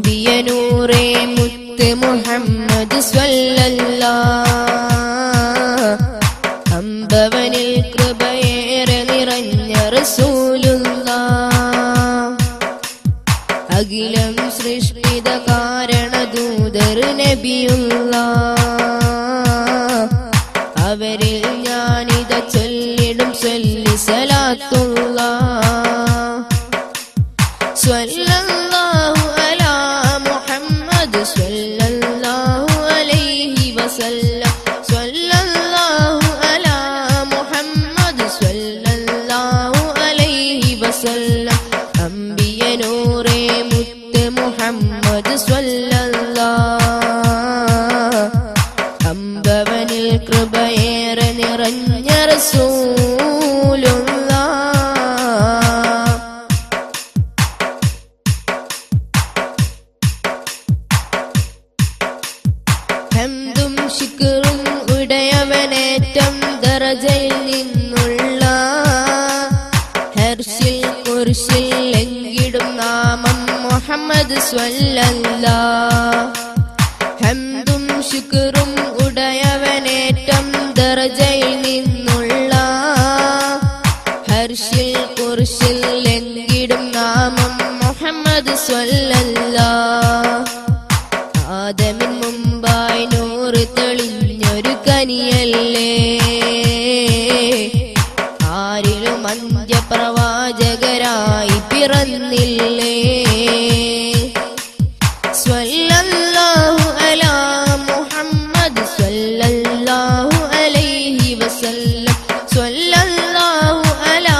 അംബിയ നൂറേ മുത്ത് മുഹമ്മദ് സ്വല്ലല്ലാഹ് അമ്പവനിൽ കൃപയേറെ നിറഞ്ഞ റസൂലുള്ളാഹ് അഖിലം സൃഷ്ടിത കാരണദൂതർ നബിയുള്ളാഹ് അവരിൽ ഞാനിത ചൊല്ലിടും ചൊല്ലി സലാത്തുള്ളാഹ് സ്വല്ലല്ലാഹു അലാ മുഹമ്മദ് സ്വല്ലല്ലാഹു അലൈഹി വസല്ലം സ്വല്ലല്ലാഹു അലാ മുഹമ്മദ് സ്വല്ലല്ലാഹു അലൈഹി വസല്ലം അംബിയ നൂറേ മുത്ത് മുഹമ്മദ് സ്വല്ലല്ലാഹ് അമ്പവനിൽ കൃപയേറെ നിറഞ്ഞ റസൂലുള്ളാഹ് ഹംദും ശുക്റും ഉടയവനേറ്റം ദറജയിൽ നിന്നുള്ള ഹർശിൽ കുർശിൽ എങ്കിടും നാമം മുഹമ്മദ് സ്വല്ലല്ലാഹ് ഹംദും ശുക്റും ഉടയവനേറ്റം ദറജയിൽ നിന്നുള്ള ഹർശിൽ കുർശിൽ എങ്കിടും നാമം മുഹമ്മദ് സ്വല്ലല്ലാഹ് ആദമിൻ മുമ്പായി നൂറ് തെളിഞ്ഞൊരു കനിയല്ലേ ആരിലും അന്ത്യപ്രവാചകരായി പിറന്നില്ലേ സ്വല്ലല്ലാഹു അലാ മുഹമ്മദ് സ്വല്ലല്ലാഹു അലൈഹി വസല്ലം സ്വല്ലല്ലാഹു അലാ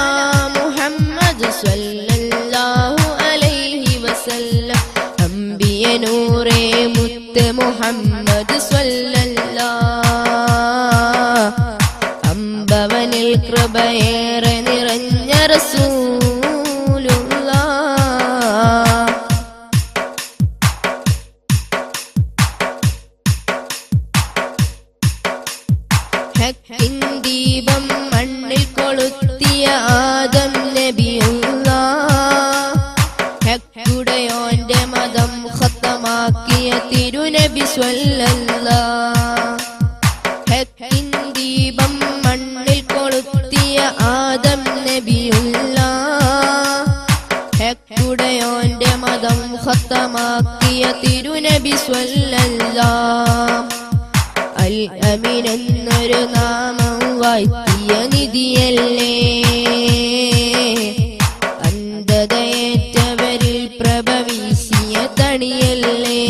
മുഹമ്മദ് സ്വല്ലല്ലാഹു അലൈഹി വസല്ലം അംബിയ നൂറേ മുത്ത് മുഹമ്മദ് സ്വല്ലല്ലാഹ് അമ്പവനിൽ കൃപയേറെ നിറഞ്ഞ റസൂലുള്ളാഹ് ഹക്കിൻ ദീപം മണ്ണിൽ കൊളുത്തിയ ആദം നബിയുള്ളാഹ് ഹക്കുടയോന്റെ മതം ഖത്തമാക്കിയ തിരുനബി സ്വല്ലല്ലാഹ് ഹക്കിൻ ദീപം മണ്ണിൽ കൊളുത്തിയ ആദം നബിയുള്ളാഹ് ഹക്കുടയോന്റെ മതം ഖത്തമാക്കിയ തിരുനബി സ്വല്ലല്ലാഹ് അൽ അമീൻ എന്നൊരു നാമം വാഴ്ത്തിയ നിധിയല്ലേ അന്ധതയേറ്റവരിൽ പ്രഭ വീശിയ തണിയല്ലേ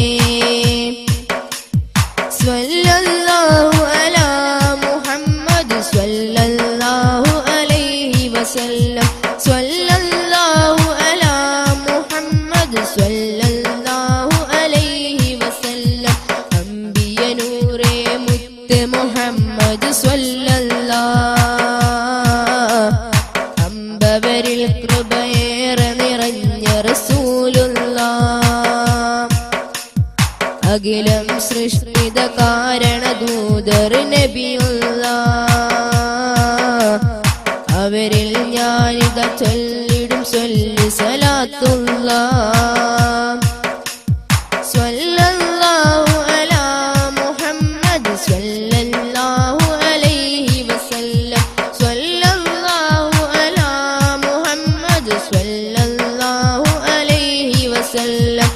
സ്വല്ലല്ലാഹു അലാ മുഹമ്മദ് സ്വല്ലല്ലാഹു അലൈഹി വസല്ലം സ്വല്ലല്ലാഹു അലാ മുഹമ്മദ് സ്വല്ലല്ലാഹു അലൈഹി വസല്ലം അംബിയ നൂറേ മുത്ത് മുഹമ്മദ് സ്വല്ലല്ലാഹ് അമ്പവരിൽ കൃപയേറെ നിറഞ്ഞ റസൂലുള്ളാഹ് അഖിലം സൃഷ്ടിത കാരണദൂതർ നബിയുള്ളാഹ് അവരിൽ ഞാനിത ചൊല്ലിടും ചൊല്ലി സലാത്തുള്ളാഹ് സ്വല്ലല്ലാഹു അലാ മുഹമ്മദ് സ്വല്ലല്ലാഹു അലൈഹി വസല്ലം സ്വല്ലല്ലാഹു അലാ മുഹമ്മദ് സ്വല്ലല്ലാഹു അലൈഹി വസല്ലം